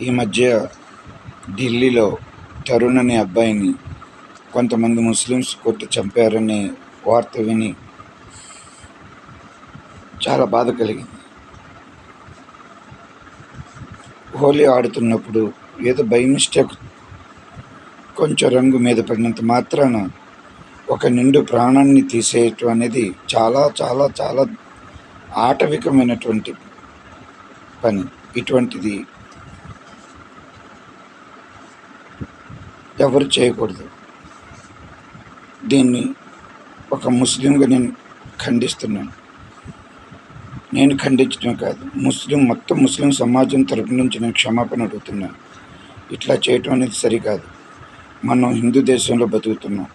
ఈ మధ్య ఢిల్లీలో తరుణ్ అనే అబ్బాయిని కొంతమంది ముస్లిమ్స్ కొట్టి చంపారనే వార్త విని చాలా బాధ కలిగింది. హోలీ ఆడుతున్నప్పుడు ఏదో బై మిస్టేక్ కొంచెం రంగు మీద పడినంత మాత్రాన ఒక నిండు ప్రాణాన్ని తీసేయటం అనేది చాలా చాలా చాలా ఆటవికమైనటువంటి పని. ఇటువంటిది ఎవరు చేయకూడదు. దీన్ని ఒక ముస్లింగా నేను ఖండిస్తున్నాను. నేను ఖండించడం కాదు, మొత్తం ముస్లిం సమాజం తరపు నుంచి నేను క్షమాపణ అడుగుతున్నాను. ఇట్లా చేయటం అనేది సరికాదు. మనం హిందూ దేశంలో బతుకుతున్నాం.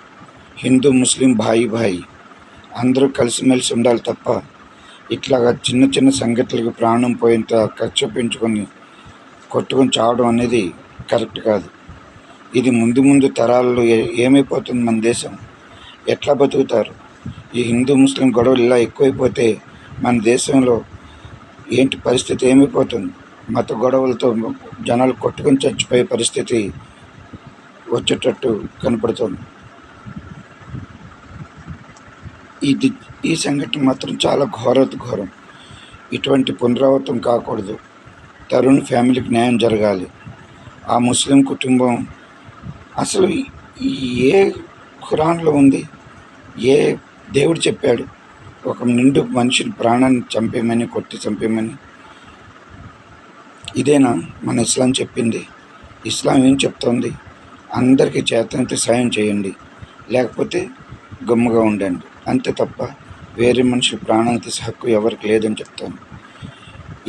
హిందూ ముస్లిం భాయి అందరూ కలిసిమెలిసి ఉండాలి తప్ప ఇట్లాగా చిన్న చిన్న సంఘటనలకు ప్రాణం పోయేంత కక్ష పెంచుకొని కొట్టుకొని చావడం అనేది కరెక్ట్ కాదు. ఇది ముందు తరాల్లో ఏమైపోతుంది? మన దేశం ఎట్లా బతుకుతారు? ఈ హిందూ ముస్లిం గొడవలు ఇలా ఎక్కువైపోతే మన దేశంలో ఏంటి పరిస్థితి? ఏమైపోతుంది? మత గొడవలతో జనాలు కొట్టుకొని చచ్చిపోయే పరిస్థితి వచ్చేటట్టు కనపడుతుంది. ఈ సంఘటన మాత్రం చాలా ఘోరం. ఇటువంటి పునరావృతం కాకూడదు. తరుణ్ ఫ్యామిలీకి న్యాయం జరగాలి. ఆ ముస్లిం కుటుంబం అసలు ఏ ఖురాన్లో ఉంది? ఏ దేవుడు చెప్పాడు ఒక నిండు మనిషిని ప్రాణాన్ని చంపేయమని, కొట్టి చంపేయమని? ఇదేనా మన ఇస్లాం చెప్పింది? ఇస్లాం ఏం చెప్తోంది? అందరికీ చేతనైతే సాయం చేయండి, లేకపోతే గమ్ముగా ఉండండి, అంతే తప్ప వేరే మనిషి ప్రాణాలు తీసే హక్కు ఎవరికి లేదని చెప్తాను.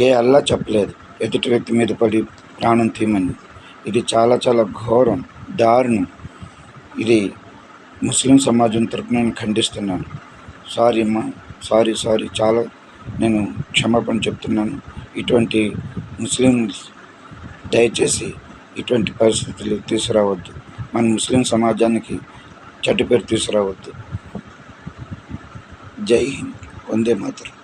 ఏ అల్లా చెప్పలేదు ఎదుటి వ్యక్తి మీద పడి ప్రాణం తీయమని. ఇది చాలా చాలా ఘోరం, దారుణం. ఇది ముస్లిం సమాజం తరపున నేను ఖండిస్తున్నాను. సారీ అమ్మా, సారీ చాలా నేను క్షమాపణ చెప్తున్నాను. ఇటువంటి ముస్లిమ్స్ దయచేసి ఇటువంటి పరిస్థితులు తీసుకురావద్దు. మన ముస్లిం సమాజానికి చెడ్డ పేరు తీసుకురావద్దు. జై హింద్, వందే మాతరం.